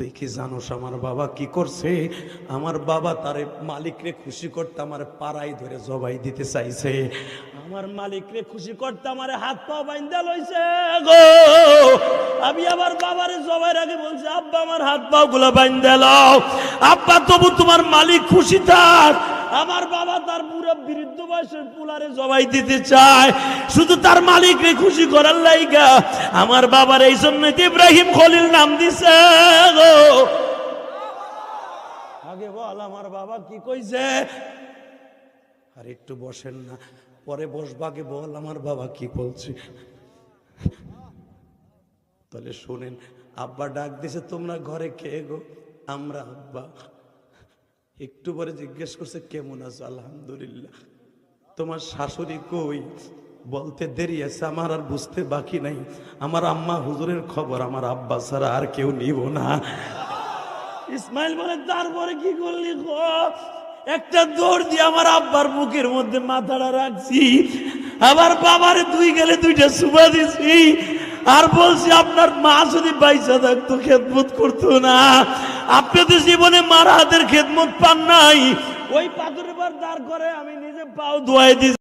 তুই কি জানোস আমার বাবা কি করছে? আমার বাবা তারে মালিকরে খুশি করতে আমার পাড়ায় ধরে জবাই দিতে চাইছে। আমার মালিকরে খুশি করতে আমার হাত পা বাইন্ধা লইছে গো। আমি আমার বাবারে জবাইয়ের আগে বলছি, আব্বা আমার হাত পা গুলা বাইন্ধা লও, আব্বা তবু তোমার মালিক খুশি থাক। আমার বাবা তার পুরো বৃদ্ধ বয়সের পুলারে জবাই দিতে চায় শুধু তার মালিকরে খুশি করার লাইগা। আমার বাবার এই জন্য ইব্রাহিম খলিল নাম দিছে গো। আগে বল আমার বাবা কি কইছে? আর একটু বসেন না, পরে বসবাগে বল আমার বাবা কি বলছে। তাহলে শোনেন, আব্বা ডাক দিছে, তোমরা ঘরে কে গো? আমরা আব্বা। একটু পরে জিজ্ঞেস করছে কেমন আছো? আলহামদুলিল্লাহ। তোমার শাশুড়ি কই? বলতে দেরি আছে, আমার আর বুঝতে বাকি নাই। আমার আম্মা হুজুরের খবর আমার আব্বা ছাড়া আর কেউ নিব না। ইসমাইল বলে তারপরে কি করলি গো? একটা দৌড় দিয়ে আমার আব্বার বুকের মধ্যে মাথাটা রাখছি, আবার বাবারে দুই গেলে দুইটা সুবা দিছি, আর বলছি আপনার মা যদি বাইসা থাকতো খেদমত করতো না। আপনি তো জীবনে মার হাতের খেদমত পান নাই। ওই পাথরের পর দাঁড় করে আমি নিজে পাও ধোয়াই দিছি।